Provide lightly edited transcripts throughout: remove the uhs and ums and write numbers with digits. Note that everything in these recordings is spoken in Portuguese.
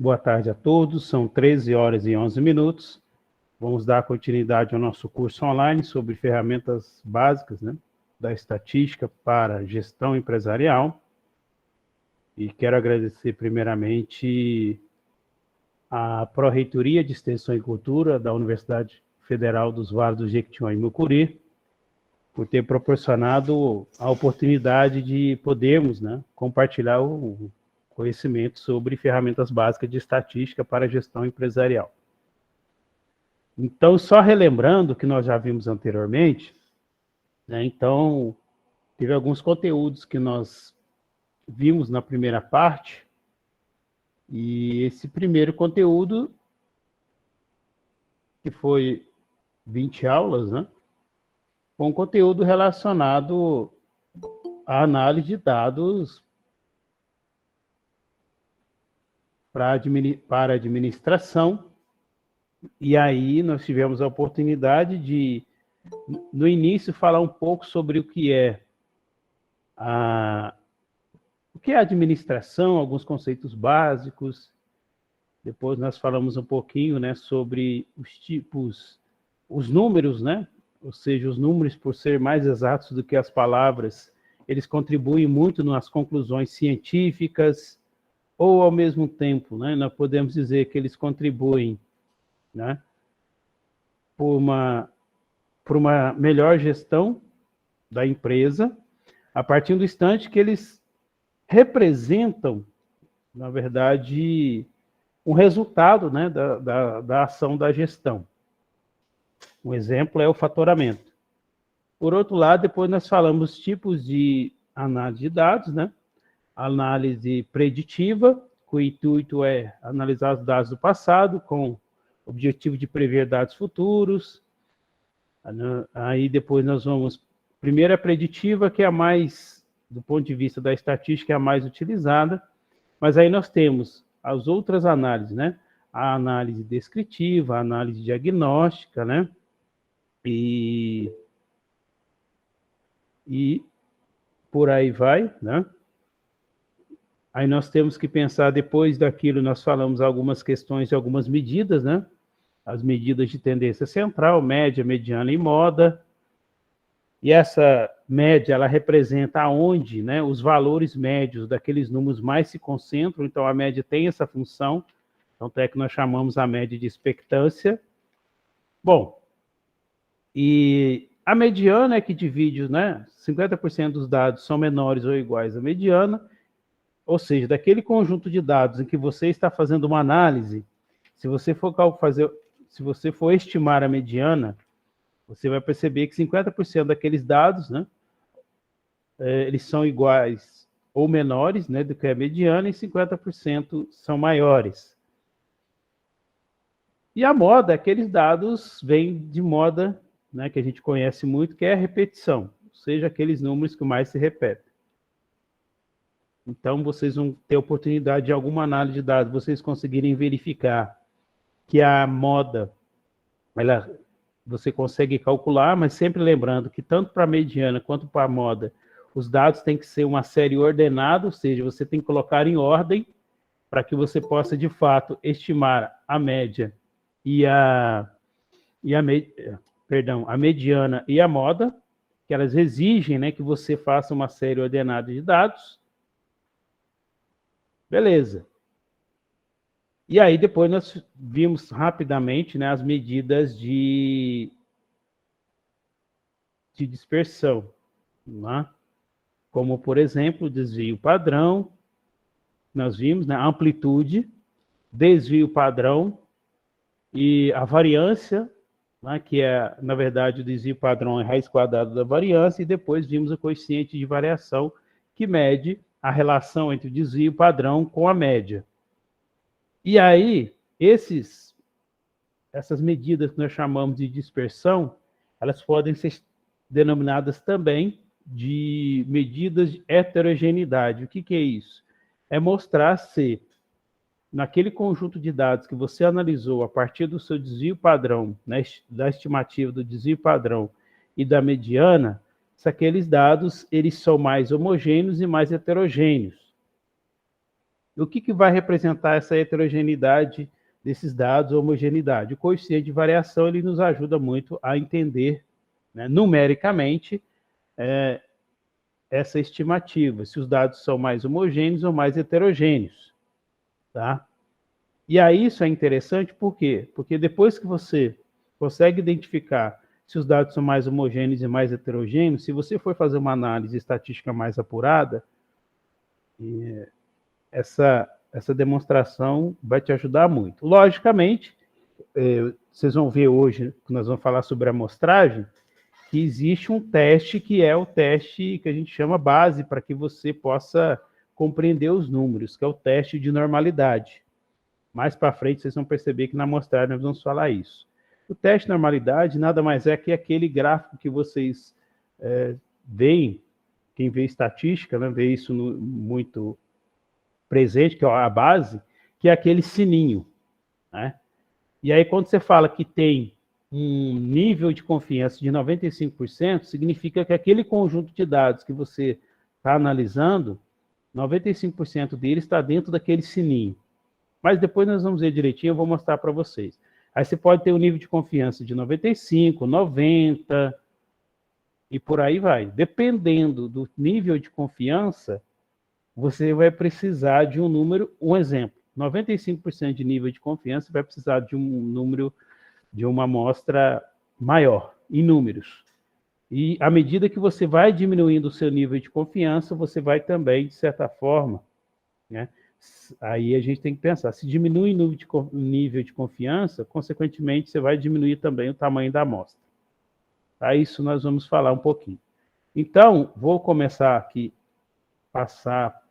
Boa tarde a todos, são 13 horas e 11 minutos. Vamos dar continuidade ao nosso curso online sobre ferramentas básicas, né, da estatística para gestão empresarial. E quero agradecer primeiramente à Pró-Reitoria de Extensão e Cultura da Universidade Federal dos Vales do Jequitinhonha e Mucuri, por ter proporcionado a oportunidade de podermos, né, compartilhar o conhecimento sobre ferramentas básicas de estatística para a gestão empresarial. Então, só relembrando o que nós já vimos anteriormente, né, então, teve alguns conteúdos que nós vimos na primeira parte, e esse primeiro conteúdo, que foi 20 aulas, né, foi um conteúdo relacionado à análise de dados para a administração. E aí nós tivemos a oportunidade de, no início, falar um pouco sobre o que é a administração, alguns conceitos básicos. Depois nós falamos um pouquinho, né, sobre os tipos, os números, né? Ou seja, os números, por ser mais exatos do que as palavras, eles contribuem muito nas conclusões científicas, ou ao mesmo tempo, né, nós podemos dizer que eles contribuem, né, por uma melhor gestão da empresa, a partir do instante que eles representam, na verdade, um resultado, né, da ação da gestão. Um exemplo é o faturamento. Por outro lado, depois nós falamos tipos de análise de dados, né? Análise preditiva, que o intuito é analisar os dados do passado com o objetivo de prever dados futuros. Aí depois nós vamos... Primeiro a preditiva, que é a mais, do ponto de vista da estatística, é a mais utilizada, mas aí nós temos as outras análises, né? A análise descritiva, a análise diagnóstica, né? E por aí vai, né? Aí nós temos que pensar, depois daquilo, nós falamos algumas questões de algumas medidas, né? As medidas de tendência central, média, mediana e moda. E essa média, ela representa aonde, né, os valores médios daqueles números mais se concentram, então a média tem essa função, então até que nós chamamos a média de expectância. Bom, e a mediana é que divide, né, 50% dos dados são menores ou iguais à mediana, ou seja, daquele conjunto de dados em que você está fazendo uma análise, se você for estimar a mediana, você vai perceber que 50% daqueles dados, né, eles são iguais ou menores, né, do que a mediana, e 50% são maiores. E a moda, aqueles dados vêm de moda, né, que a gente conhece muito, que é a repetição, ou seja, aqueles números que mais se repetem. Então, vocês vão ter oportunidade de alguma análise de dados, vocês conseguirem verificar que a moda, você consegue calcular, mas sempre lembrando que tanto para a mediana quanto para a moda, os dados têm que ser uma série ordenada, ou seja, você tem que colocar em ordem para que você possa, de fato, estimar a média a mediana e a moda, que elas exigem, né, que você faça uma série ordenada de dados. Beleza. E aí depois nós vimos rapidamente, né, as medidas de dispersão, né? Como, por exemplo, desvio padrão, nós vimos, né, amplitude, desvio padrão e a variância, né, que é, na verdade, o desvio padrão é raiz quadrada da variância, e depois vimos o coeficiente de variação, que mede a relação entre o desvio padrão com a média. E aí, essas medidas que nós chamamos de dispersão, elas podem ser denominadas também de medidas de heterogeneidade. O que é isso? É mostrar se, naquele conjunto de dados que você analisou a partir do seu desvio padrão, né, da estimativa do desvio padrão e da mediana, se aqueles dados eles são mais homogêneos e mais heterogêneos. O que vai representar essa heterogeneidade desses dados, homogeneidade? O coeficiente de variação ele nos ajuda muito a entender, né, numericamente, essa estimativa, se os dados são mais homogêneos ou mais heterogêneos. Tá? E aí isso é interessante, por quê? Porque depois que você consegue identificar se os dados são mais homogêneos e mais heterogêneos, se você for fazer uma análise estatística mais apurada, essa demonstração vai te ajudar muito. Logicamente, vocês vão ver hoje, que nós vamos falar sobre a amostragem, que existe um teste que é o teste que a gente chama base para que você possa compreender os números, que é o teste de normalidade. Mais para frente vocês vão perceber que na amostragem nós vamos falar isso. O teste de normalidade nada mais é que aquele gráfico que vocês veem, quem vê estatística, né, vê isso muito presente, que é a base, que é aquele sininho. Né? E aí quando você fala que tem um nível de confiança de 95%, significa que aquele conjunto de dados que você está analisando, 95% dele está dentro daquele sininho. Mas depois nós vamos ver direitinho, eu vou mostrar para vocês. Aí você pode ter um nível de confiança de 95, 90, e por aí vai. Dependendo do nível de confiança, você vai precisar de um número, um exemplo, 95% de nível de confiança vai precisar de um número, de uma amostra maior, em números. E à medida que você vai diminuindo o seu nível de confiança, você vai também, de certa forma, né? Aí a gente tem que pensar, se diminui o nível de confiança, consequentemente você vai diminuir também o tamanho da amostra. Tá? Isso nós vamos falar um pouquinho. Então, vou começar aqui, passar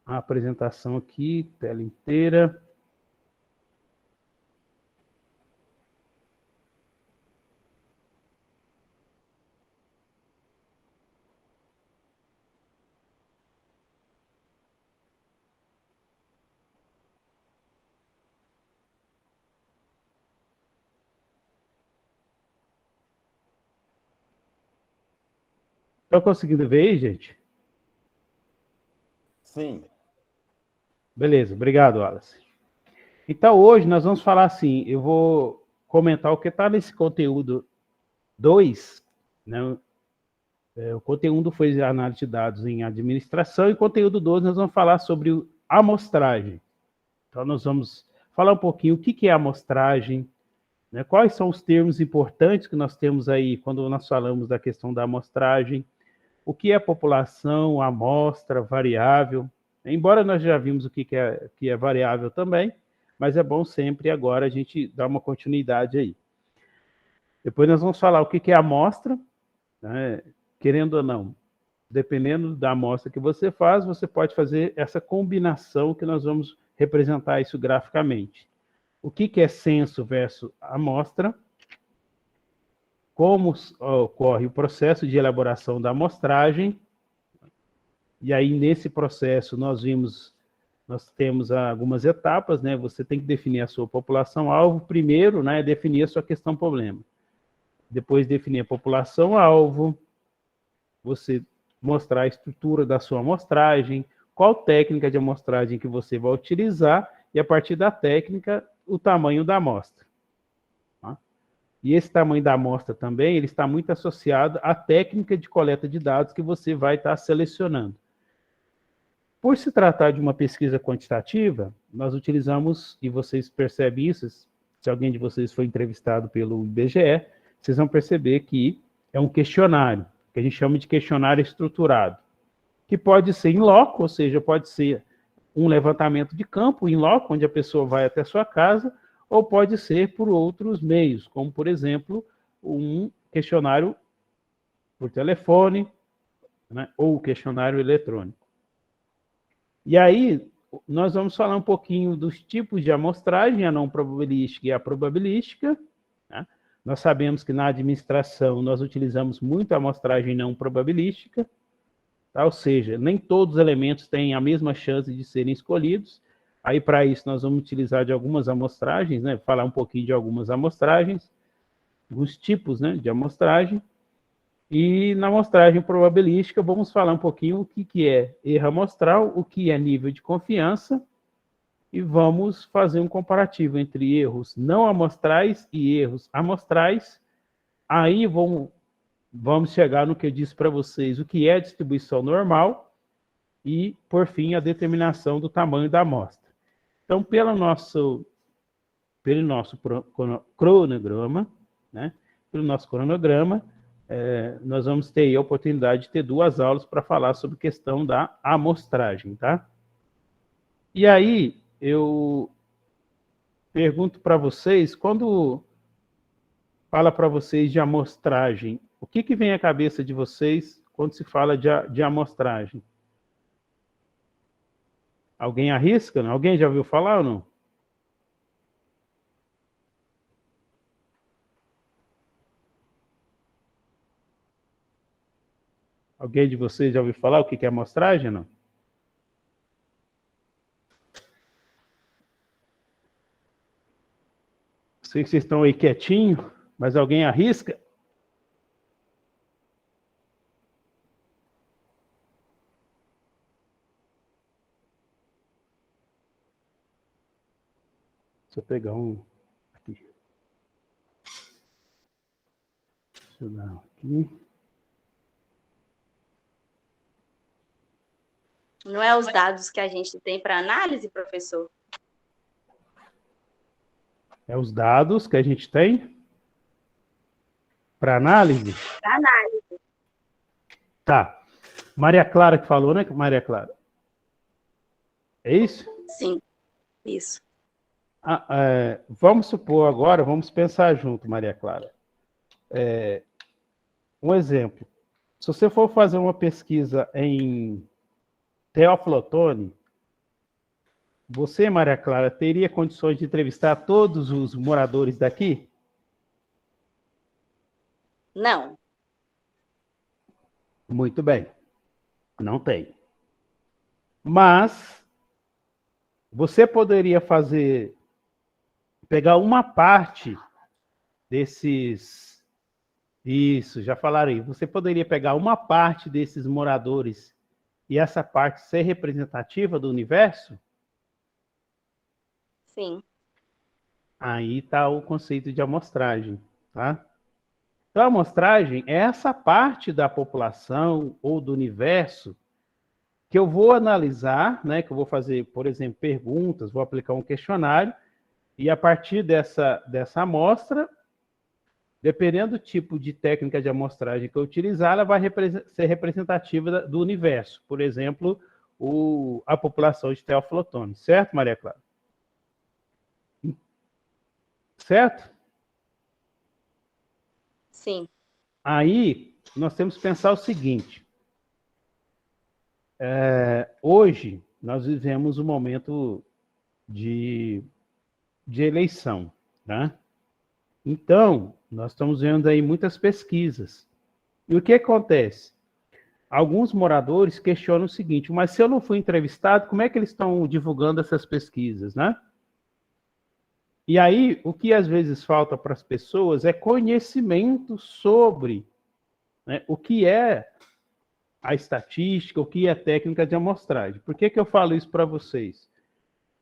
a apresentação aqui, tela inteira. Estão conseguindo ver aí, gente? Sim. Beleza, obrigado, Wallace. Então, hoje nós vamos falar assim, eu vou comentar o que está nesse conteúdo 2, né? O conteúdo foi análise de dados em administração, e conteúdo 2 nós vamos falar sobre amostragem. Então, nós vamos falar um pouquinho o que é amostragem, né? Quais são os termos importantes que nós temos aí quando nós falamos da questão da amostragem, o que é população, amostra, variável. Embora nós já vimos o que é variável também, mas é bom sempre agora a gente dar uma continuidade aí. Depois nós vamos falar o que é amostra, né? Querendo ou não, dependendo da amostra que você faz, você pode fazer essa combinação que nós vamos representar isso graficamente. O que é censo versus amostra, como ocorre o processo de elaboração da amostragem, e aí nesse processo nós temos algumas etapas, né? Você tem que definir a sua população-alvo. Primeiro, né, definir a sua questão-problema. Depois definir a população-alvo, você mostrar a estrutura da sua amostragem, qual técnica de amostragem que você vai utilizar, e a partir da técnica, o tamanho da amostra. Tá? E esse tamanho da amostra também, ele está muito associado à técnica de coleta de dados que você vai estar selecionando. Por se tratar de uma pesquisa quantitativa, nós utilizamos, e vocês percebem isso, se alguém de vocês foi entrevistado pelo IBGE, vocês vão perceber que é um questionário, que a gente chama de questionário estruturado, que pode ser in loco, ou seja, pode ser um levantamento de campo in loco, onde a pessoa vai até a sua casa, ou pode ser por outros meios, como, por exemplo, um questionário por telefone, né, ou questionário eletrônico. E aí, nós vamos falar um pouquinho dos tipos de amostragem, a não probabilística e a probabilística. Né? Nós sabemos que na administração nós utilizamos muito a amostragem não probabilística, tá? Ou seja, nem todos os elementos têm a mesma chance de serem escolhidos. Aí, para isso, nós vamos utilizar de algumas amostragens, né? Falar um pouquinho de algumas amostragens, alguns tipos, né, de amostragem. E na amostragem probabilística, vamos falar um pouquinho o que é erro amostral, o que é nível de confiança, e vamos fazer um comparativo entre erros não amostrais e erros amostrais. Aí vamos chegar no que eu disse para vocês, o que é distribuição normal e, por fim, a determinação do tamanho da amostra. Então, pelo nosso cronograma, né? Pelo nosso cronograma, nós vamos ter a oportunidade de ter 2 aulas para falar sobre a questão da amostragem, tá? E aí, eu pergunto para vocês, quando fala para vocês de amostragem, o que vem à cabeça de vocês quando se fala de amostragem? Alguém arrisca? Não? Alguém já ouviu falar ou não? Alguém de vocês já ouviu falar o que é amostragem, não? Sei que vocês estão aí quietinhos, mas alguém arrisca? Deixa eu pegar um aqui. Deixa eu dar aqui. Não é os dados que a gente tem para análise, professor? É os dados que a gente tem para análise? Para análise. Tá. Maria Clara que falou, né, Maria Clara? É isso? Sim, isso. Vamos supor agora, vamos pensar junto, Maria Clara. Um exemplo. Se você for fazer uma pesquisa em Teófilo Otoni, você, Maria Clara, teria condições de entrevistar todos os moradores daqui? Não. Muito bem. Não tem. Mas você poderia pegar uma parte desses... Isso, já falaram aí. Você poderia pegar uma parte desses moradores e essa parte ser representativa do universo? Sim. Aí está o conceito de amostragem, tá? Então, a amostragem é essa parte da população ou do universo que eu vou analisar, né? Que eu vou fazer, por exemplo, perguntas, vou aplicar um questionário, e a partir dessa amostra, dependendo do tipo de técnica de amostragem que eu utilizar, ela vai ser representativa do universo. Por exemplo, a população de Teófilo Otoni. Certo, Maria Clara? Certo? Sim. Aí, nós temos que pensar o seguinte. Hoje, nós vivemos um momento de eleição, né? Então, nós estamos vendo aí muitas pesquisas. E o que acontece? Alguns moradores questionam o seguinte, mas se eu não fui entrevistado, como é que eles estão divulgando essas pesquisas, né? E aí, o que às vezes falta para as pessoas é conhecimento sobre, né, o que é a estatística, o que é a técnica de amostragem. Por que eu falo isso para vocês?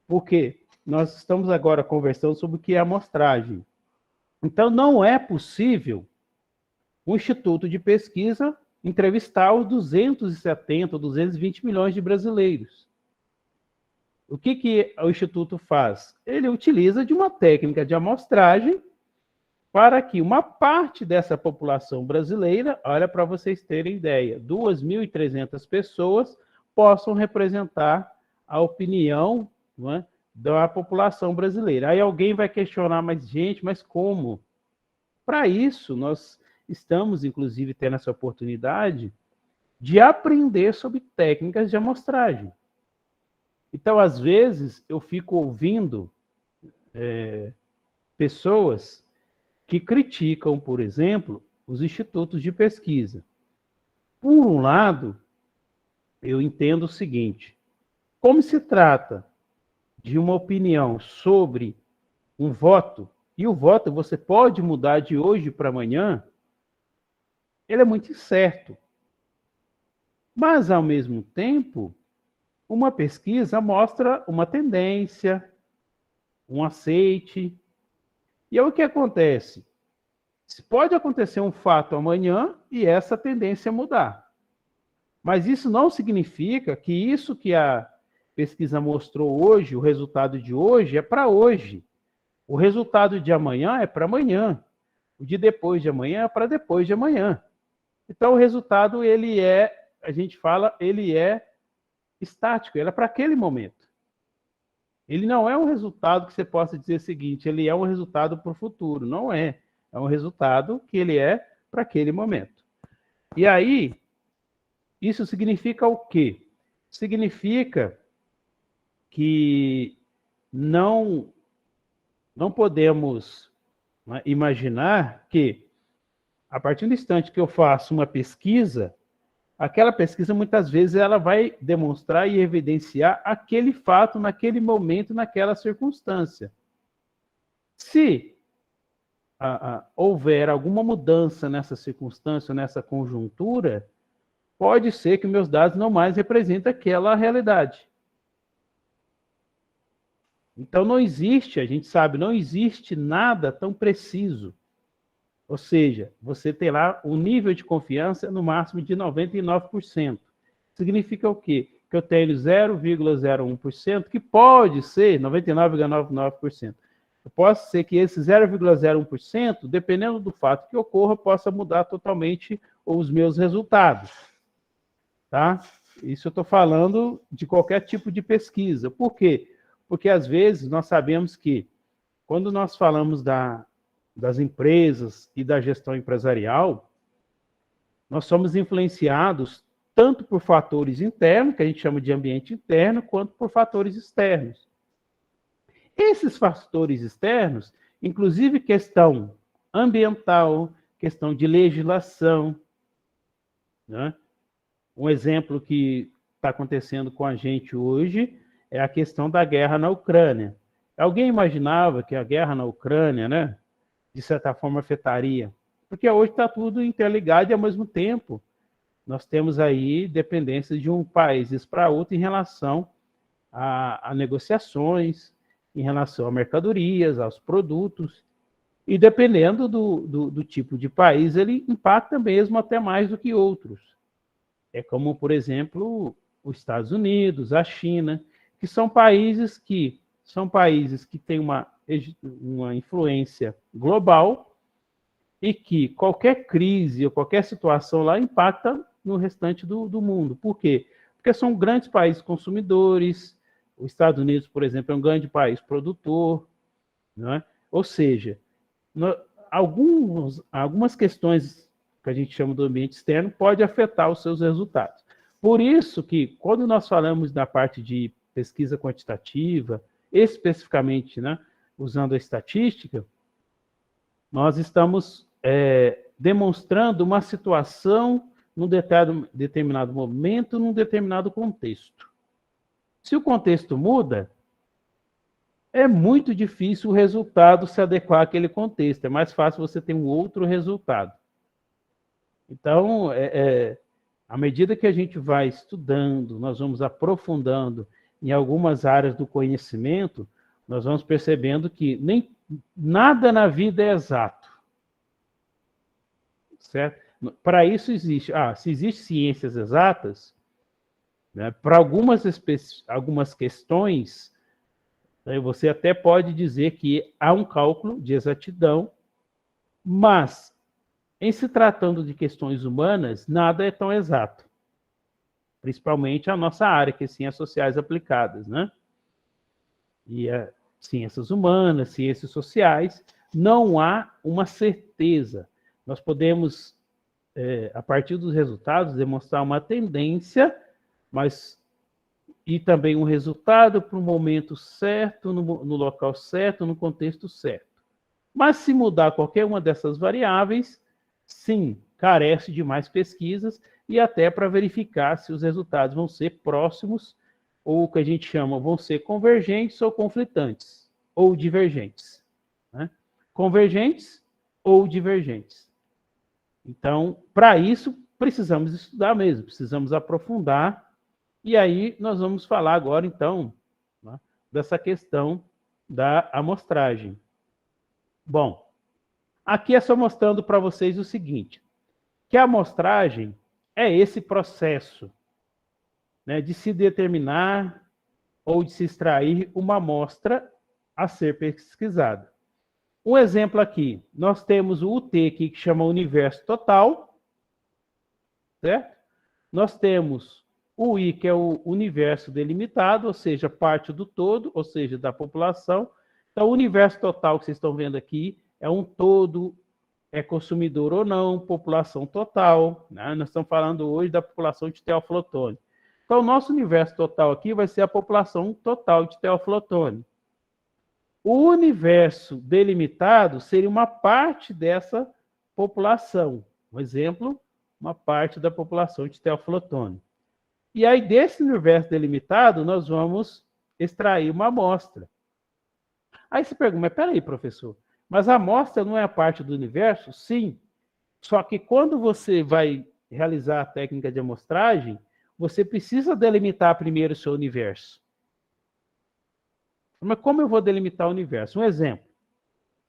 Porque nós estamos agora conversando sobre o que é amostragem. Então, não é possível um instituto de pesquisa entrevistar os 270, 220 milhões de brasileiros. O que o Instituto faz? Ele utiliza de uma técnica de amostragem para que uma parte dessa população brasileira, olha para vocês terem ideia, 2.300 pessoas possam representar a opinião, não é, da população brasileira. Aí alguém vai questionar, mas como? Para isso, nós estamos, inclusive, tendo essa oportunidade de aprender sobre técnicas de amostragem. Então, às vezes, eu fico ouvindo pessoas que criticam, por exemplo, os institutos de pesquisa. Por um lado, eu entendo o seguinte, como se trata de uma opinião sobre um voto, e o voto você pode mudar de hoje para amanhã, ele é muito incerto. Mas, ao mesmo tempo, uma pesquisa mostra uma tendência, um aceite. E é o que acontece? Pode acontecer um fato amanhã e essa tendência mudar. Mas isso não significa que isso que a pesquisa mostrou hoje, o resultado de hoje, é para hoje. O resultado de amanhã é para amanhã. O de depois de amanhã é para depois de amanhã. Então, o resultado, ele é, a gente fala, ele é estático, ele é para aquele momento. Ele não é um resultado que você possa dizer o seguinte, ele é um resultado para o futuro. Não é. É um resultado que ele é para aquele momento. E aí, isso significa o quê? Significa que não podemos, né, imaginar que, a partir do instante que eu faço uma pesquisa, aquela pesquisa, muitas vezes, ela vai demonstrar e evidenciar aquele fato, naquele momento, naquela circunstância. Se houver alguma mudança nessa circunstância, nessa conjuntura, pode ser que meus dados não mais representem aquela realidade. Então, não existe, a gente sabe, não existe nada tão preciso. Ou seja, você terá um nível de confiança no máximo de 99%. Significa o quê? Que eu tenho 0,01%, que pode ser 99,99%. Pode ser que esse 0,01%, dependendo do fato que ocorra, possa mudar totalmente os meus resultados. Tá? Isso eu estou falando de qualquer tipo de pesquisa. Por quê? Porque, às vezes, nós sabemos que, quando nós falamos das empresas e da gestão empresarial, nós somos influenciados tanto por fatores internos, que a gente chama de ambiente interno, quanto por fatores externos. Esses fatores externos, inclusive questão ambiental, questão de legislação, né? Um exemplo que está acontecendo com a gente hoje é a questão da guerra na Ucrânia. Alguém imaginava que a guerra na Ucrânia, né, de certa forma, afetaria? Porque hoje está tudo interligado e, ao mesmo tempo, nós temos aí dependências de um país para outro em relação a negociações, em relação a mercadorias, aos produtos. E, dependendo do tipo de país, ele impacta mesmo até mais do que outros. É como, por exemplo, os Estados Unidos, a China, que são países que têm uma influência global e que qualquer crise ou qualquer situação lá impacta no restante do mundo. Por quê? Porque são grandes países consumidores. Os Estados Unidos, por exemplo, é um grande país produtor, né? Ou seja, algumas questões que a gente chama do ambiente externo pode afetar os seus resultados. Por isso que, quando nós falamos da parte de pesquisa quantitativa, especificamente, né, usando a estatística, nós estamos demonstrando uma situação num determinado momento, num determinado contexto. Se o contexto muda, é muito difícil o resultado se adequar àquele contexto. É mais fácil você ter um outro resultado. Então, à medida que a gente vai estudando, nós vamos aprofundando em algumas áreas do conhecimento, nós vamos percebendo que nem nada na vida é exato. Certo? Para isso existe, se existem ciências exatas, né, para algumas questões, né, você até pode dizer que há um cálculo de exatidão, mas, em se tratando de questões humanas, nada é tão exato. Principalmente a nossa área, que é ciências sociais aplicadas, né? E ciências humanas, ciências sociais, não há uma certeza. Nós podemos, a partir dos resultados, demonstrar uma tendência, e também um resultado para o momento certo, no local certo, no contexto certo. Mas, se mudar qualquer uma dessas variáveis, sim, carece de mais pesquisas e até para verificar se os resultados vão ser próximos, ou o que a gente chama, vão ser convergentes ou conflitantes, ou divergentes. Né? Convergentes ou divergentes. Então, para isso, precisamos estudar mesmo, precisamos aprofundar. E aí nós vamos falar agora, então, né, dessa questão da amostragem. Bom, aqui é só mostrando para vocês o seguinte, que a amostragem é esse processo, né, de se determinar ou de se extrair uma amostra a ser pesquisada. Um exemplo aqui, nós temos o UT aqui, que chama universo total, certo? Nós temos o I, que é o universo delimitado, ou seja, parte do todo, ou seja, da população. Então, o universo total que vocês estão vendo aqui é um todo, é consumidor ou não, população total, né? Nós estamos falando hoje da população de teoflotone. Então, o nosso universo total aqui vai ser a população total de teoflotone. O universo delimitado seria uma parte dessa população. Um exemplo, uma parte da população de teoflotone. E aí, desse universo delimitado, nós vamos extrair uma amostra. Aí você pergunta, mas peraí, professor, mas a amostra não é a parte do universo? Sim. Só que quando você vai realizar a técnica de amostragem, você precisa delimitar primeiro o seu universo. Mas como eu vou delimitar o universo? Um exemplo.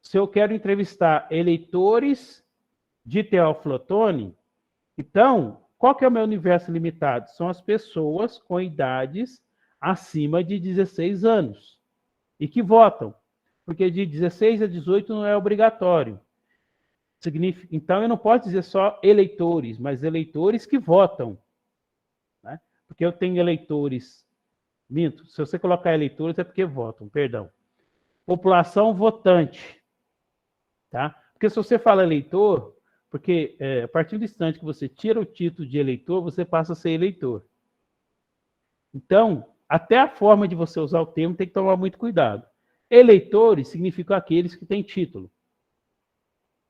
Se eu quero entrevistar eleitores de teoflotone, então, qual que é o meu universo limitado? São as pessoas com idades acima de 16 anos e que votam. Porque de 16 a 18 não é obrigatório. Significa, então, eu não posso dizer só eleitores, mas eleitores que votam. Né? Porque eu tenho eleitores... Minto, se você colocar eleitores é porque votam, perdão. População votante. Tá? Porque se você fala eleitor, porque a partir do instante que você tira o título de eleitor, você passa a ser eleitor. Então, até a forma de você usar o termo tem que tomar muito cuidado. Eleitores significam aqueles que têm título.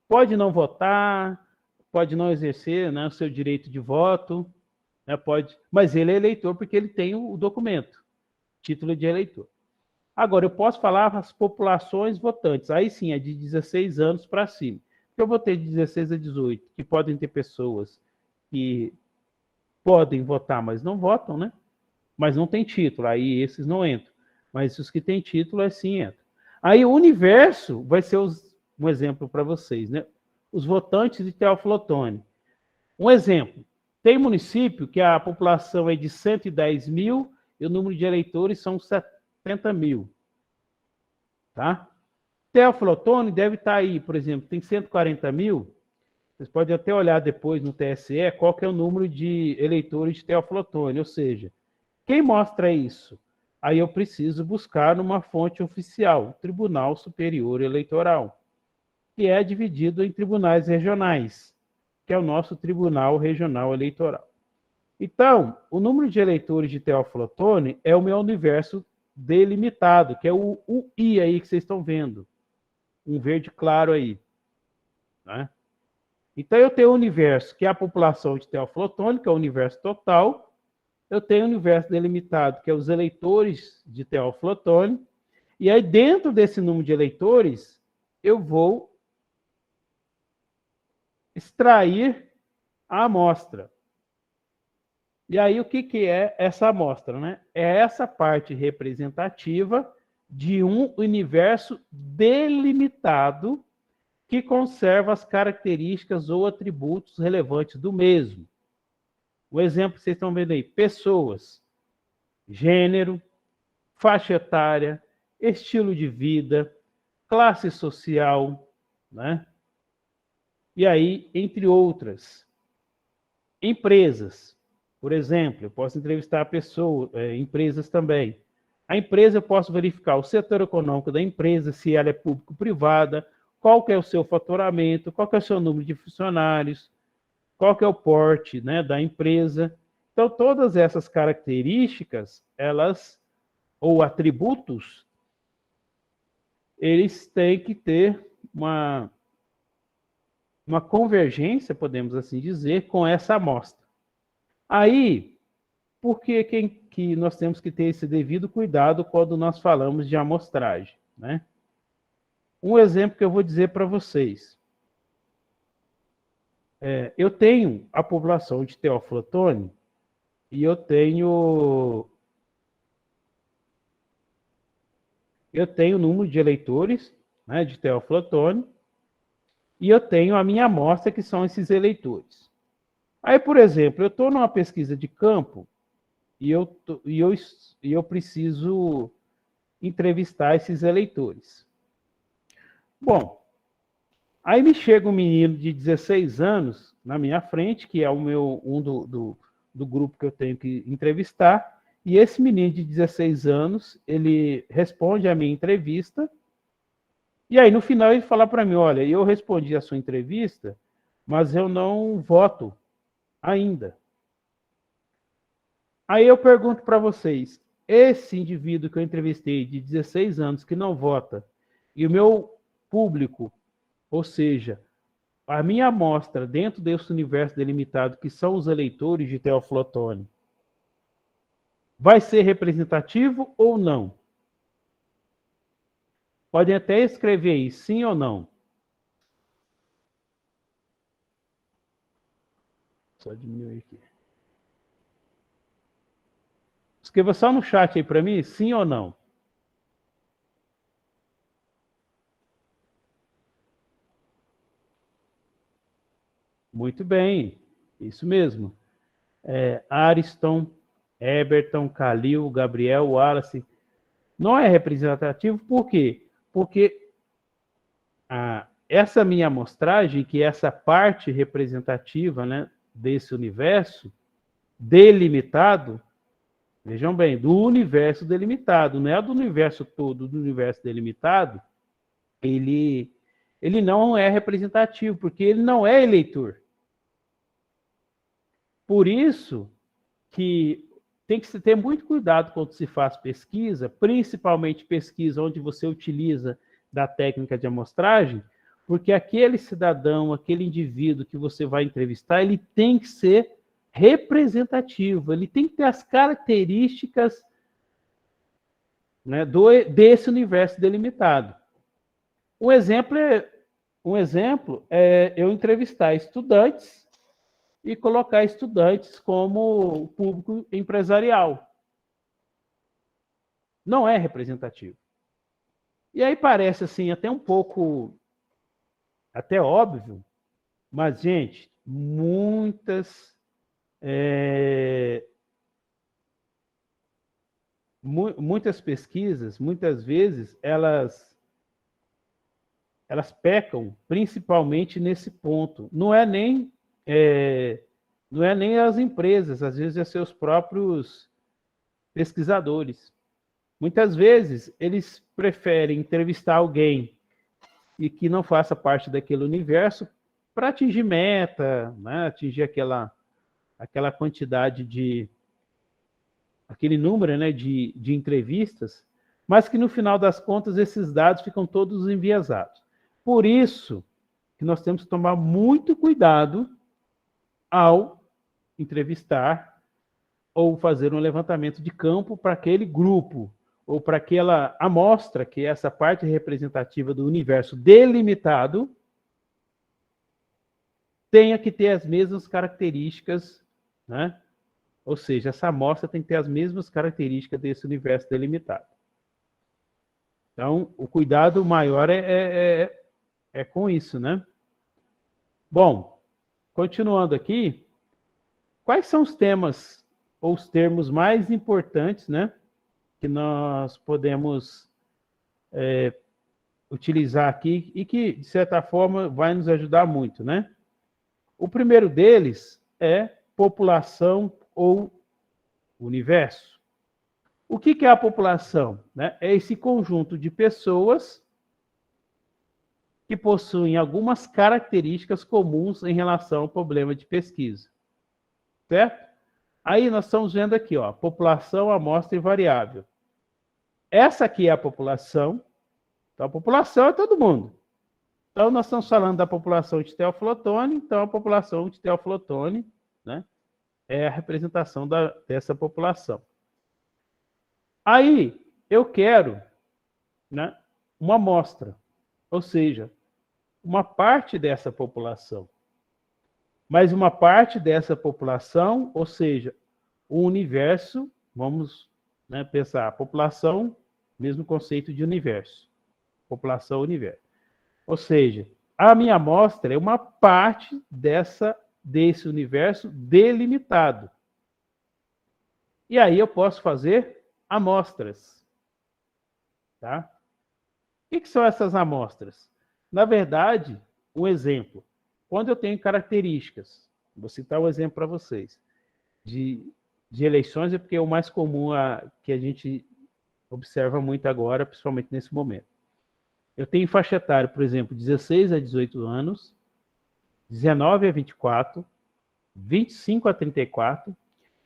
Pode não votar, pode não exercer, né, o seu direito de voto, né, pode, mas ele é eleitor porque ele tem o documento, título de eleitor. Agora, eu posso falar as populações votantes, aí sim, é de 16 anos para cima. Eu vou ter de 16 a 18, que podem ter pessoas que podem votar, mas não votam, né? Mas não tem título, aí esses não entram. Mas os que têm título, assim entram. Aí o universo vai ser um exemplo para vocês, né? Os votantes de teoflotone. Um exemplo, tem município que a população é de 110 mil e o número de eleitores são 70 mil. Tá? Teoflotone deve estar aí, por exemplo, tem 140 mil. Vocês podem até olhar depois no TSE qual que é o número de eleitores de teoflotone, ou seja, quem mostra isso? Aí eu preciso buscar numa fonte oficial, o Tribunal Superior Eleitoral, que é dividido em tribunais regionais, que é o nosso Tribunal Regional Eleitoral. Então, o número de eleitores de teoflotone é o meu universo delimitado, que é o I aí que vocês estão vendo. Um verde claro aí. Né? Então, eu tenho o universo, que é a população de teoflotone, que é o universo total. Eu tenho o universo delimitado, que é os eleitores de teoflotone. E aí, dentro desse número de eleitores, eu vou extrair a amostra. E aí, o que é essa amostra? Né? É essa parte representativa de um universo delimitado que conserva as características ou atributos relevantes do mesmo. O exemplo que vocês estão vendo aí, pessoas, gênero, faixa etária, estilo de vida, classe social, né? E aí, entre outras. Empresas, por exemplo, eu posso entrevistar pessoas, empresas também. A empresa eu posso verificar o setor econômico da empresa, se ela é público-privada, qual que é o seu faturamento, qual que é o seu número de funcionários, qual que é o porte, né, da empresa. Então, todas essas características, elas, ou atributos, eles têm que ter uma convergência, podemos assim dizer, com essa amostra. Aí, por que nós temos que ter esse devido cuidado quando nós falamos de amostragem, né? Um exemplo que eu vou dizer para vocês. eu tenho a população de Teófilo Otoni e eu tenho o número de eleitores, né, de Teófilo Otoni, e eu tenho a minha amostra, que são esses eleitores. Aí, por exemplo, eu estou numa pesquisa de campo e eu preciso entrevistar esses eleitores. Bom, aí me chega um menino de 16 anos na minha frente, que é do grupo que eu tenho que entrevistar, e esse menino de 16 anos, ele responde à minha entrevista, e aí no final ele fala para mim, olha, eu respondi a sua entrevista, mas eu não voto ainda. Aí eu pergunto para vocês, esse indivíduo que eu entrevistei de 16 anos que não vota, e o meu público, ou seja, a minha amostra dentro desse universo delimitado, que são os eleitores de Teófilo Otoni, vai ser representativo ou não? Podem até escrever aí, sim ou não. Só diminuir aqui. Escreva só no chat aí para mim, sim ou não. Muito bem, isso mesmo. Ariston, Eberton, Calil, Gabriel, Wallace. Não é representativo, por quê? Porque essa minha amostragem, que é essa parte representativa, né, desse universo delimitado, vejam bem, do universo delimitado, não é do universo todo, do universo delimitado, ele não é representativo, porque ele não é eleitor. Por isso que tem que se ter muito cuidado quando se faz pesquisa, principalmente pesquisa onde você utiliza da técnica de amostragem, porque aquele cidadão, aquele indivíduo que você vai entrevistar, ele tem que ser representativo, ele tem que ter as características, né, desse universo delimitado. Um exemplo é eu entrevistar estudantes e colocar estudantes como público empresarial. Não é representativo. E aí parece assim até um pouco até óbvio, mas gente, muitas pesquisas, muitas vezes elas pecam principalmente nesse ponto. Não é nem as empresas, às vezes é seus próprios pesquisadores. Muitas vezes eles preferem entrevistar alguém e que não faça parte daquele universo para atingir meta, né? Atingir aquela quantidade aquele número, né, de entrevistas, mas que no final das contas esses dados ficam todos enviesados. Por isso que nós temos que tomar muito cuidado ao entrevistar ou fazer um levantamento de campo para aquele grupo ou para aquela amostra, que é essa parte representativa do universo delimitado, tenha que ter as mesmas características, né? Ou seja, essa amostra tem que ter as mesmas características desse universo delimitado. Então, o cuidado maior é com isso, né? Bom, continuando aqui, quais são os temas ou os termos mais importantes, né, que nós podemos utilizar aqui e que, de certa forma, vai nos ajudar muito, né? O primeiro deles é população ou universo. O que é a população? Né? É esse conjunto de pessoas que possuem algumas características comuns em relação ao problema de pesquisa. Certo? Aí nós estamos vendo aqui, ó, população, amostra e variável. Essa aqui é a população. Então, a população é todo mundo. Então, nós estamos falando da população de Teófilo Otoni, então a população de Teófilo Otoni, né, é a representação dessa população. Aí, eu quero, né, uma amostra, ou seja, uma parte dessa população. mas uma parte dessa população, ou seja, o universo, vamos, né, pensar, a população, mesmo conceito de universo, população, universo. Ou seja, a minha amostra é uma parte desse universo delimitado. E aí eu posso fazer amostras. Tá? O que são essas amostras? Na verdade, um exemplo. Quando eu tenho características, vou citar um exemplo para vocês, de eleições, é porque é o mais comum que a gente observa muito agora, principalmente nesse momento. Eu tenho faixa etária, por exemplo, 16 a 18 anos, 19 a 24, 25 a 34,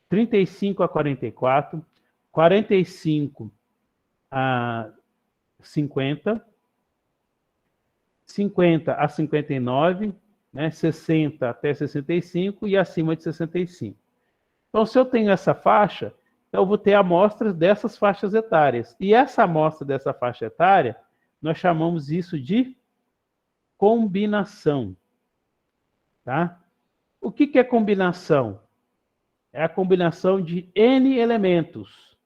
35 a 44, 45 a 50, 50 a 59, né, 60 até 65 e acima de 65. Então, se eu tenho essa faixa, eu vou ter amostras dessas faixas etárias. E essa amostra dessa faixa etária, nós chamamos isso de combinação. Tá? O que é combinação? É a combinação de N elementos.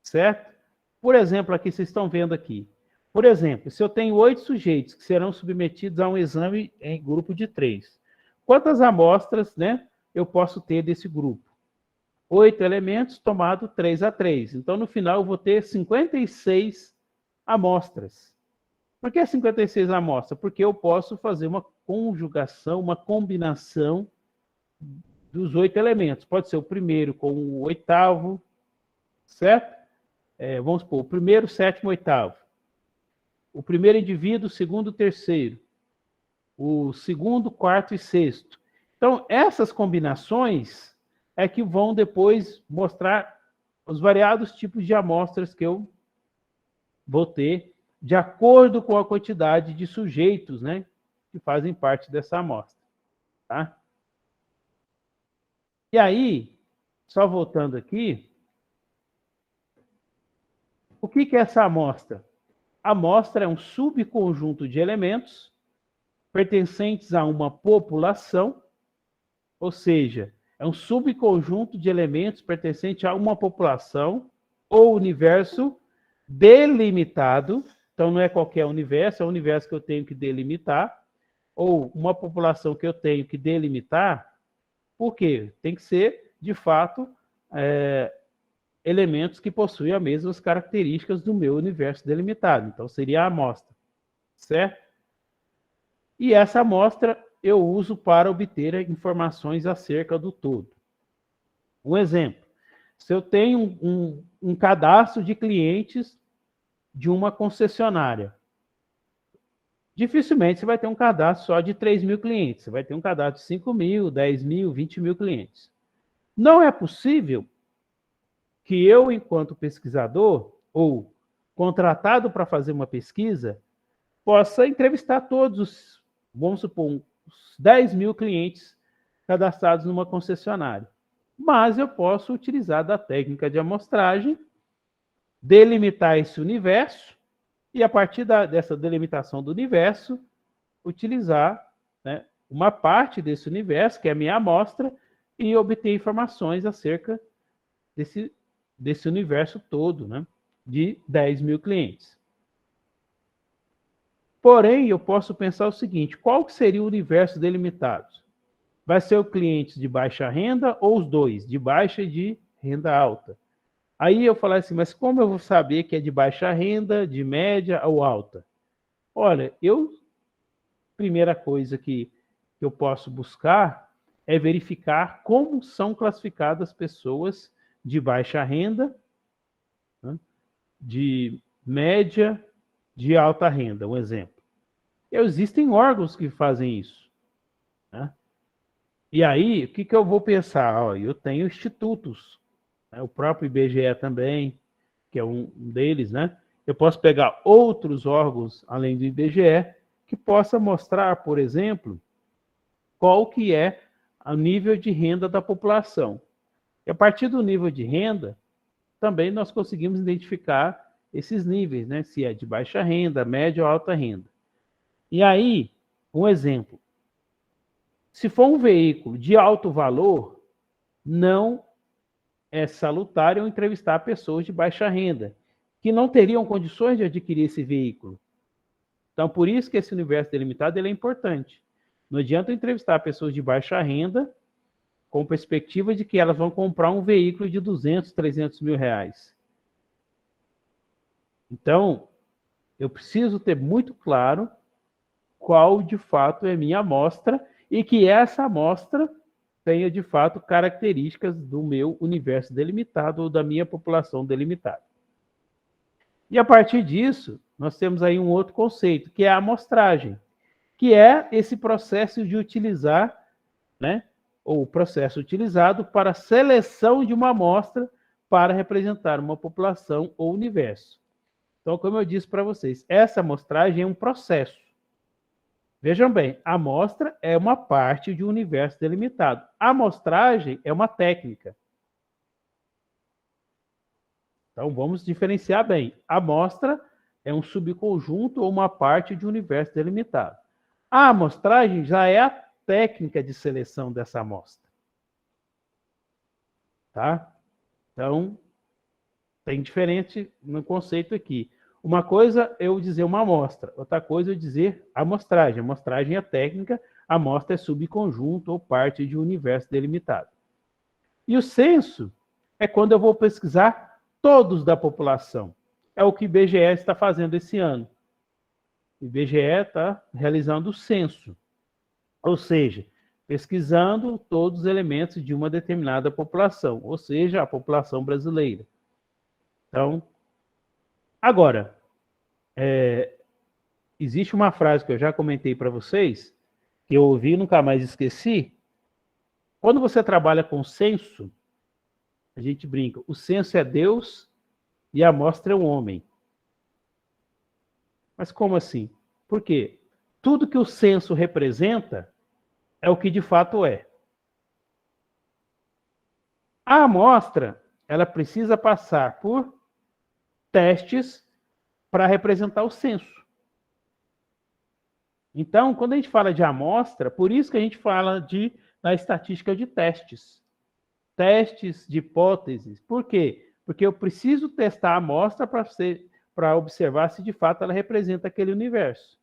Certo? Por exemplo, aqui vocês estão vendo aqui. Por exemplo, se eu tenho 8 sujeitos que serão submetidos a um exame em grupo de 3, quantas amostras, né, eu posso ter desse grupo? 8 elementos tomado 3 a 3. Então, no final, eu vou ter 56 amostras. Por que 56 amostras? Porque eu posso fazer uma conjugação, uma combinação dos 8 elementos. Pode ser o primeiro com o oitavo, certo? Vamos supor, o primeiro, sétimo, oitavo. O primeiro indivíduo, o segundo, o terceiro. O segundo, quarto e sexto. Então, essas combinações é que vão depois mostrar os variados tipos de amostras que eu vou ter de acordo com a quantidade de sujeitos, né, que fazem parte dessa amostra. Tá? E aí, só voltando aqui, o que é essa amostra? A amostra é um subconjunto de elementos pertencentes a uma população, ou seja, é um subconjunto de elementos pertencente a uma população ou universo delimitado. Então, não é qualquer universo, é um universo que eu tenho que delimitar, ou uma população que eu tenho que delimitar. Por quê? Tem que ser, de fato, elementos que possuem as mesmas características do meu universo delimitado. Então, seria a amostra, certo? E essa amostra eu uso para obter informações acerca do todo. Um exemplo, se eu tenho um cadastro de clientes de uma concessionária, dificilmente você vai ter um cadastro só de 3 mil clientes, você vai ter um cadastro de 5 mil, 10 mil, 20 mil clientes. Não é possível que eu, enquanto pesquisador, ou contratado para fazer uma pesquisa, possa entrevistar todos os, vamos supor, uns 10 mil clientes cadastrados numa concessionária. Mas eu posso utilizar da técnica de amostragem, delimitar esse universo, e a partir dessa delimitação do universo, utilizar, né, uma parte desse universo, que é a minha amostra, e obter informações acerca desse universo todo, né, de 10 mil clientes. Porém, eu posso pensar o seguinte, qual que seria o universo delimitado? Vai ser o cliente de baixa renda ou os dois, de baixa e de renda alta? Aí eu falo assim, mas como eu vou saber que é de baixa renda, de média ou alta? Olha, primeira coisa que eu posso buscar é verificar como são classificadas pessoas de baixa renda, né, de média, de alta renda, um exemplo. Existem órgãos que fazem isso. Né? E aí, o que eu vou pensar? Eu tenho institutos, né? O próprio IBGE também, que é um deles, né? Eu posso pegar outros órgãos, além do IBGE, que possa mostrar, por exemplo, qual que é o nível de renda da população. E a partir do nível de renda, também nós conseguimos identificar esses níveis, né? Se é de baixa renda, média ou alta renda. E aí, um exemplo. Se for um veículo de alto valor, não é salutar eu entrevistar pessoas de baixa renda, que não teriam condições de adquirir esse veículo. Então, por isso que esse universo delimitado ele é importante. Não adianta eu entrevistar pessoas de baixa renda com perspectiva de que elas vão comprar um veículo de 200, 300 mil reais. Então, eu preciso ter muito claro qual, de fato, é minha amostra e que essa amostra tenha, de fato, características do meu universo delimitado ou da minha população delimitada. E, a partir disso, nós temos aí um outro conceito, que é a amostragem, que é esse processo de utilizar, né, ou o processo utilizado para a seleção de uma amostra para representar uma população ou universo. Então, como eu disse para vocês, essa amostragem é um processo. Vejam bem, a amostra é uma parte de um universo delimitado. A amostragem é uma técnica. Então, vamos diferenciar bem. A amostra é um subconjunto ou uma parte de um universo delimitado. A amostragem já é a técnica de seleção dessa amostra. Tá? Então, tem diferente no conceito aqui. Uma coisa é eu dizer uma amostra, outra coisa é eu dizer amostragem. Amostragem é técnica, a amostra é subconjunto ou parte de um universo delimitado. E o censo é quando eu vou pesquisar todos da população. É o que o IBGE está fazendo esse ano. O IBGE está realizando o censo, ou seja, pesquisando todos os elementos de uma determinada população, ou seja, a população brasileira. Então, agora, existe uma frase que eu já comentei para vocês, que eu ouvi e nunca mais esqueci. Quando você trabalha com censo, a gente brinca, o censo é Deus e a amostra é o homem. Mas como assim? Por quê? Tudo que o censo representa é o que de fato é. A amostra, ela precisa passar por testes para representar o censo. Então, quando a gente fala de amostra, por isso que a gente fala na estatística de testes. Testes de hipóteses. Por quê? Porque eu preciso testar a amostra para observar se de fato ela representa aquele universo.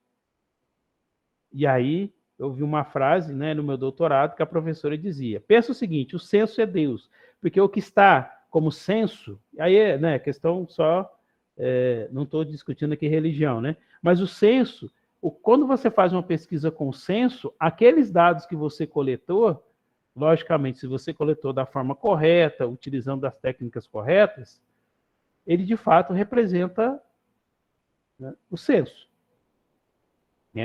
E aí, eu vi uma frase, né, no meu doutorado que a professora dizia: pensa o seguinte, o censo é Deus, porque o que está como censo, aí é, né, questão só, não estou discutindo aqui religião, né, mas o censo, quando você faz uma pesquisa com o censo, aqueles dados que você coletou, logicamente, se você coletou da forma correta, utilizando as técnicas corretas, ele de fato representa, né, o censo.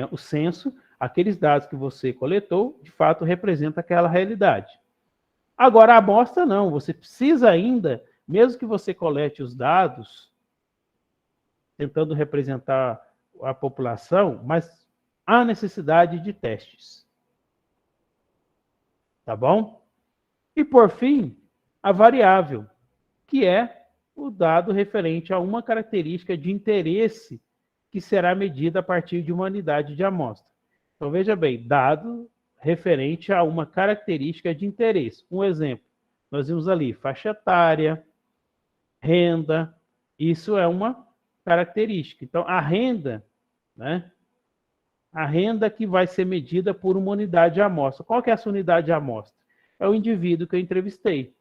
O censo, aqueles dados que você coletou, de fato representa aquela realidade. Agora, a amostra não, você precisa ainda, mesmo que você colete os dados, tentando representar a população, mas há necessidade de testes. Tá bom? E, por fim, a variável, que é o dado referente a uma característica de interesse que será medida a partir de uma unidade de amostra. Então, veja bem, dado referente a uma característica de interesse. Um exemplo, nós vimos ali, faixa etária, renda, isso é uma característica. Então, a renda, né? A renda que vai ser medida por uma unidade de amostra. Qual que é essa unidade de amostra? É o indivíduo que eu entrevistei.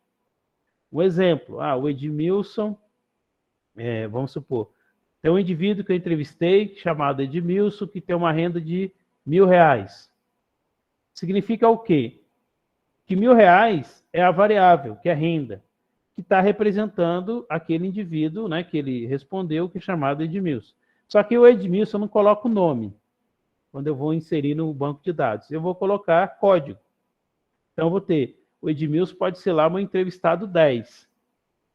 Um exemplo, o Edmilson, vamos supor, tem um indivíduo que eu entrevistei, chamado Edmilson, que tem uma renda de R$1.000. Significa o quê? Que R$1.000 é a variável, que é a renda, que está representando aquele indivíduo, né, que ele respondeu, que é chamado Edmilson. Só que o Edmilson eu não coloco o nome, quando eu vou inserir no banco de dados. Eu vou colocar código. Então, eu vou ter, o Edmilson pode ser lá meu entrevistado 10.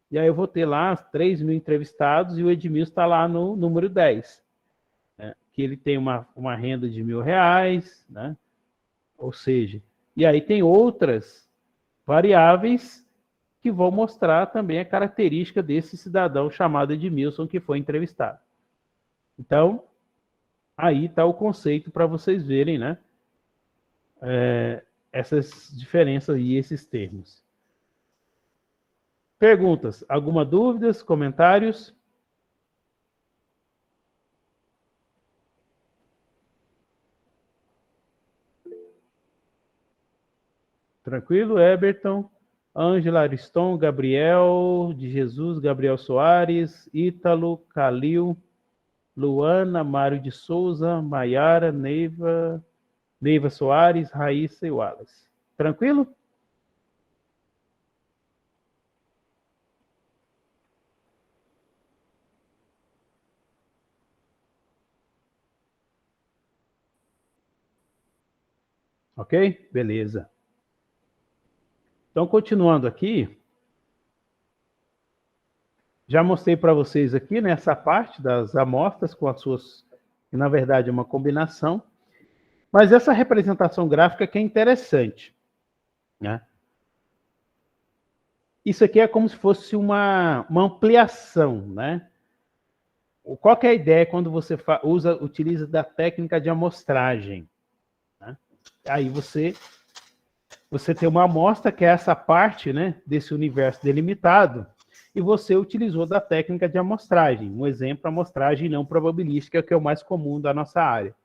E aí eu vou ter lá 3.000 entrevistados e o Edmilson está lá no número 10. Né? Que ele tem uma renda de R$1.000, né? Ou seja, e aí tem outras variáveis que vão mostrar também a característica desse cidadão chamado Edmilson que foi entrevistado. Então, aí está o conceito para vocês verem, né? essas diferenças e esses termos. Perguntas? Alguma dúvidas? Comentários? Tranquilo, Eberton? Ângela Ariston, Gabriel de Jesus, Gabriel Soares, Ítalo, Calil, Luana, Mário de Souza, Maiara, Neiva Soares, Raíssa e Wallace. Tranquilo? Ok? Beleza. Então, continuando aqui, já mostrei para vocês aqui nessa parte das amostras com as suas, que na verdade é uma combinação, mas essa representação gráfica que é interessante, né? Isso aqui é como se fosse uma ampliação, né? Qual que é a ideia quando você utiliza da técnica de amostragem? Né? Aí você tem uma amostra que é essa parte, né, desse universo delimitado, e você utilizou da técnica de amostragem. Um exemplo, amostragem não probabilística, que é o mais comum da nossa área.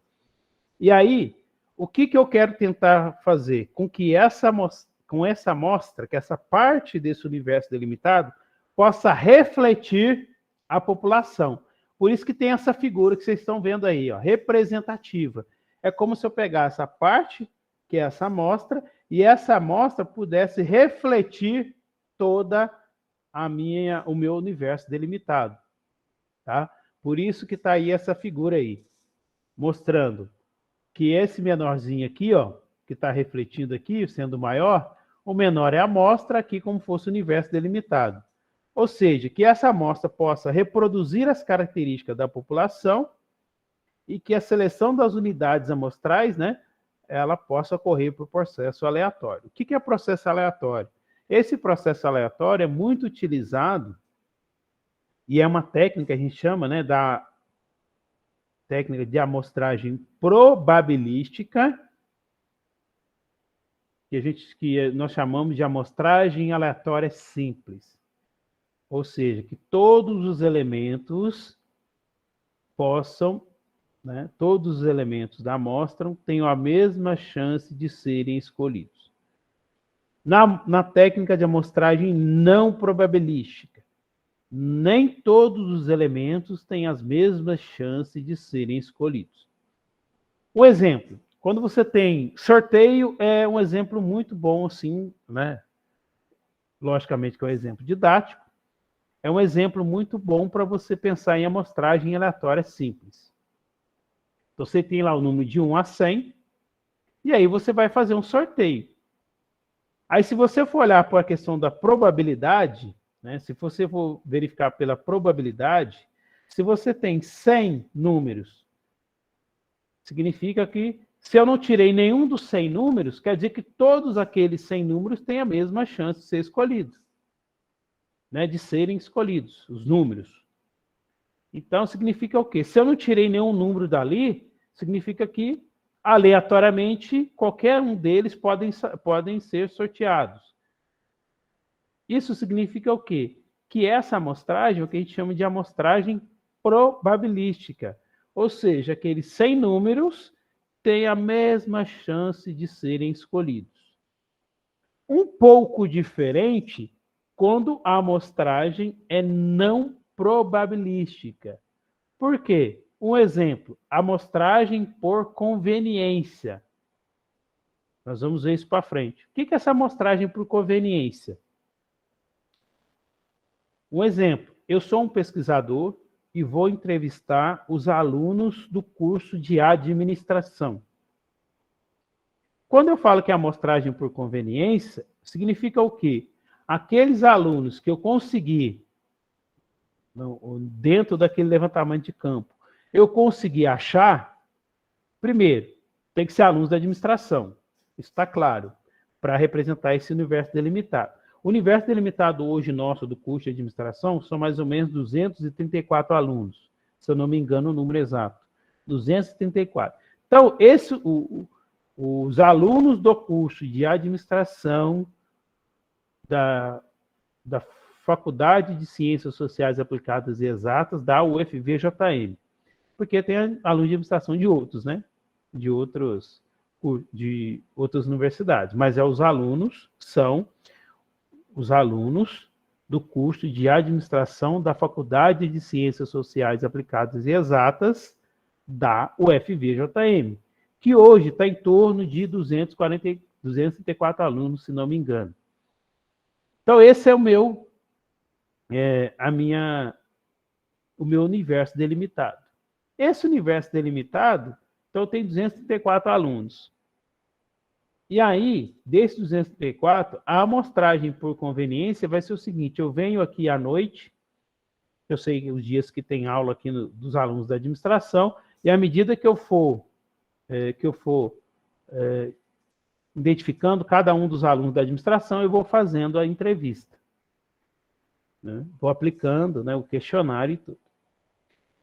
E aí, o que eu quero tentar fazer? Com que com essa amostra, que essa parte desse universo delimitado, possa refletir a população. Por isso que tem essa figura que vocês estão vendo aí, ó, representativa. É como se eu pegasse a parte, que é essa amostra, e essa amostra pudesse refletir toda o meu universo delimitado, tá? Por isso que está aí essa figura aí, mostrando que esse menorzinho aqui, ó, que está refletindo aqui, sendo maior, o menor é a amostra aqui como fosse o universo delimitado. Ou seja, que essa amostra possa reproduzir as características da população e que a seleção das unidades amostrais, né, ela possa ocorrer por processo aleatório. O que é processo aleatório? Esse processo aleatório é muito utilizado e é uma técnica que a gente chama, né, da técnica de amostragem probabilística, que nós chamamos de amostragem aleatória simples. Ou seja, que todos os elementos possam, né, todos os elementos da amostra tenham a mesma chance de serem escolhidos. Na técnica de amostragem não probabilística, nem todos os elementos têm as mesmas chances de serem escolhidos. Um exemplo, quando você tem sorteio, é um exemplo muito bom, assim, né? Logicamente que é um exemplo didático, é um exemplo muito bom para você pensar em amostragem aleatória simples. Então, você tem lá o número de 1 a 100, e aí você vai fazer um sorteio. Aí, se você for olhar para a questão da probabilidade, né, se você for verificar pela probabilidade, se você tem 100 números, significa que, se eu não tirei nenhum dos 100 números, quer dizer que todos aqueles 100 números têm a mesma chance de ser escolhidos, né, de serem escolhidos, os números. Então, significa o quê? Se eu não tirei nenhum número dali, significa que, aleatoriamente, qualquer um deles podem ser sorteados. Isso significa o quê? Que essa amostragem é o que a gente chama de amostragem probabilística. Ou seja, aqueles 100 números têm a mesma chance de serem escolhidos. Um pouco diferente quando a amostragem é não probabilística. Por quê? Um exemplo, amostragem por conveniência. Nós vamos ver isso para frente. O que é essa amostragem por conveniência? Um exemplo, eu sou um pesquisador e vou entrevistar os alunos do curso de administração. Quando eu falo que é amostragem por conveniência, significa o quê? Aqueles alunos que eu consegui, dentro daquele levantamento de campo, eu consegui achar, primeiro, tem que ser alunos da administração, isso está claro, para representar esse universo delimitado. O universo delimitado hoje nosso do curso de administração são mais ou menos 234 alunos, se eu não me engano o número exato, 234. Então, os alunos do curso de administração da Faculdade de Ciências Sociais Aplicadas e Exatas da UFVJM, porque tem alunos de administração de outros, né? De outras universidades, mas são os alunos do curso de administração da Faculdade de Ciências Sociais Aplicadas e Exatas da UFVJM, que hoje está em torno de 234 alunos, se não me engano. Então, esse é o meu universo delimitado. Esse universo delimitado, então, tem 234 alunos. E aí, desses 234, a amostragem por conveniência vai ser o seguinte: eu venho aqui à noite, eu sei os dias que tem aula aqui dos alunos da administração, e à medida que eu for identificando cada um dos alunos da administração, eu vou fazendo a entrevista, né? Vou aplicando, né, o questionário e tudo.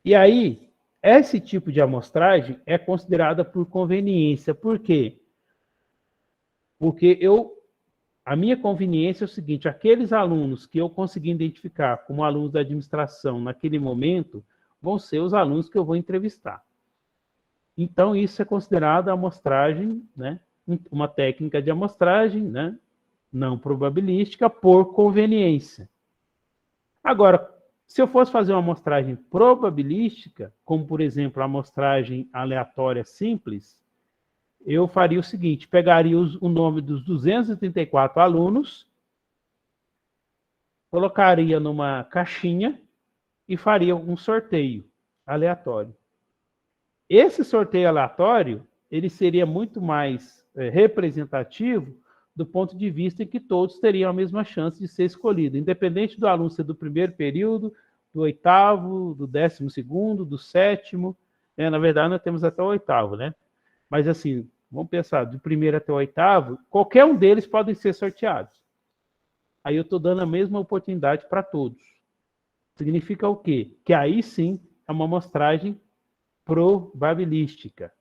E aí, esse tipo de amostragem é considerada por conveniência. Por quê? Porque a minha conveniência é o seguinte: aqueles alunos que eu consegui identificar como alunos da administração naquele momento vão ser os alunos que eu vou entrevistar. Então, isso é considerado amostragem, né? Uma técnica de amostragem, né? Não probabilística, por conveniência. Agora, se eu fosse fazer uma amostragem probabilística, como, por exemplo, a amostragem aleatória simples, eu faria o seguinte: pegaria o nome dos 234 alunos, colocaria numa caixinha e faria um sorteio aleatório. Esse sorteio aleatório, ele seria muito mais representativo do ponto de vista em que todos teriam a mesma chance de ser escolhido, independente do aluno ser do primeiro período, do oitavo, do 12º, do 7º. Na verdade, nós temos até o oitavo, né? Mas assim, vamos pensar, do primeiro até o oitavo, qualquer um deles podem ser sorteados. Aí eu estou dando a mesma oportunidade para todos. Significa o quê? Que aí sim é uma amostragem probabilística.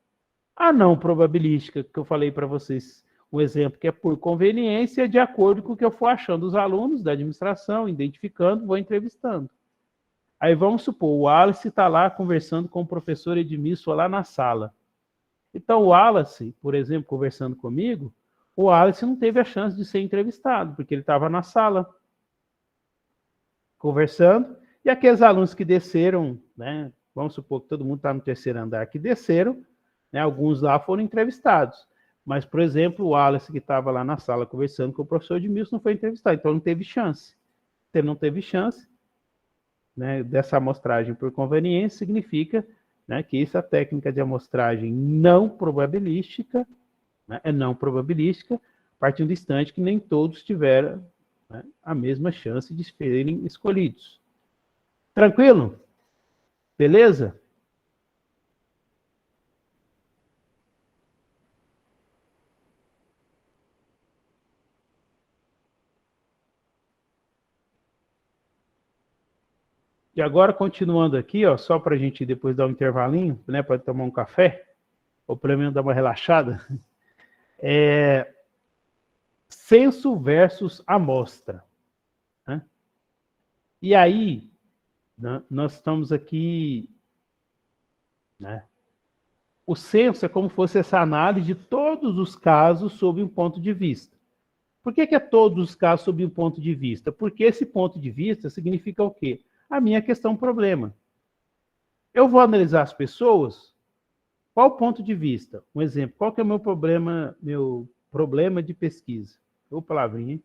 A não probabilística, que eu falei para vocês, um exemplo que é por conveniência, de acordo com o que eu for achando dos alunos da administração, identificando, vou entrevistando. Aí vamos supor, o Wallace está lá conversando com o professor Edmilson lá na sala. Então, o Wallace, por exemplo, conversando comigo, o Wallace não teve a chance de ser entrevistado, porque ele estava na sala, conversando, e aqueles alunos que desceram, né, vamos supor que todo mundo está no terceiro andar, que desceram, né, alguns lá foram entrevistados. Mas, por exemplo, o Wallace, que estava lá na sala conversando com o professor Edmilson, não foi entrevistado, então não teve chance. Se ele não teve chance, né, dessa amostragem por conveniência, significa, né, que essa técnica de amostragem não probabilística, né, é não probabilística, partindo do instante que nem todos tiveram, né, a mesma chance de serem escolhidos. Tranquilo? Beleza? E agora, continuando aqui, ó, só para a gente depois dar um intervalinho, né, para tomar um café, ou pelo menos dar uma relaxada, censo versus amostra, né? E aí, né, nós estamos aqui, né? O censo é como se fosse essa análise de todos os casos sob um ponto de vista. Por que é todos os casos sob um ponto de vista? Porque esse ponto de vista significa o quê? A minha questão problema. Eu vou analisar as pessoas, qual o ponto de vista? Um exemplo, qual que é o meu problema de pesquisa? Ou palavrinha, hein?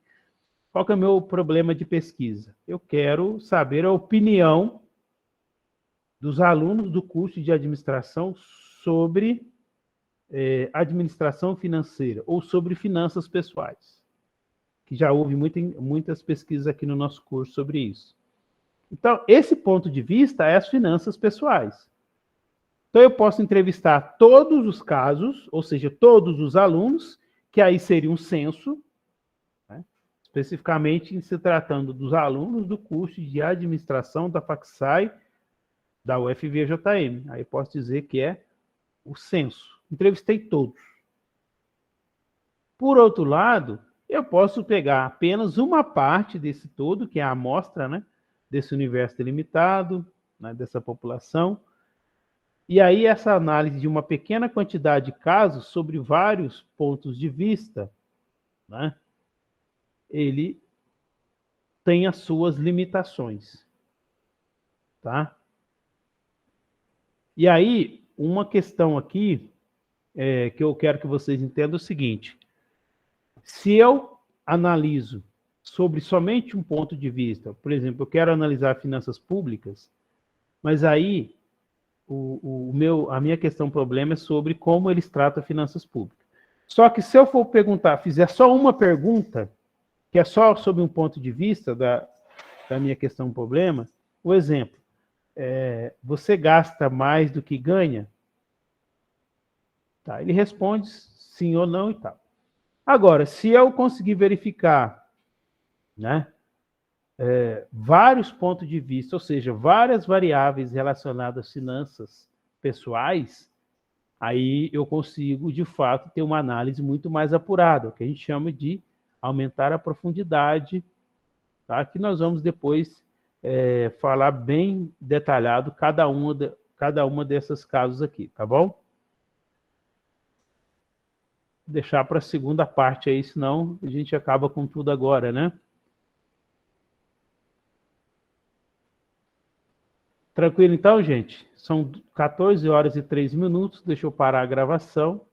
Qual que é o meu problema de pesquisa? Eu quero saber a opinião dos alunos do curso de administração sobre administração financeira ou sobre finanças pessoais, que já houve muitas pesquisas aqui no nosso curso sobre isso. Então, esse ponto de vista é as finanças pessoais. Então, eu posso entrevistar todos os casos, ou seja, todos os alunos, que aí seria um censo, né? Especificamente se tratando dos alunos do curso de administração da FACSAI, da UFVJM. Aí posso dizer que é o censo. Entrevistei todos. Por outro lado, eu posso pegar apenas uma parte desse todo, que é a amostra, né, desse universo delimitado, né, dessa população, e aí essa análise de uma pequena quantidade de casos sobre vários pontos de vista, né, ele tem as suas limitações, tá? E aí, uma questão aqui que eu quero que vocês entendam é o seguinte: se eu analiso sobre somente um ponto de vista, por exemplo, eu quero analisar finanças públicas, mas aí a minha questão problema é sobre como eles tratam finanças públicas. Só que se eu for perguntar, fizer só uma pergunta, que é só sobre um ponto de vista da minha questão problema, o exemplo, você gasta mais do que ganha? Tá, ele responde sim ou não e tal. Agora, se eu conseguir verificar, né, vários pontos de vista, ou seja, várias variáveis relacionadas às finanças pessoais, aí eu consigo, de fato, ter uma análise muito mais apurada, o que a gente chama de aumentar a profundidade, tá? Que nós vamos depois falar bem detalhado cada uma desses casos aqui, tá bom? Vou deixar para a segunda parte aí, senão a gente acaba com tudo agora, né? Tranquilo então, gente? São 14 horas e 3 minutos, deixa eu parar a gravação.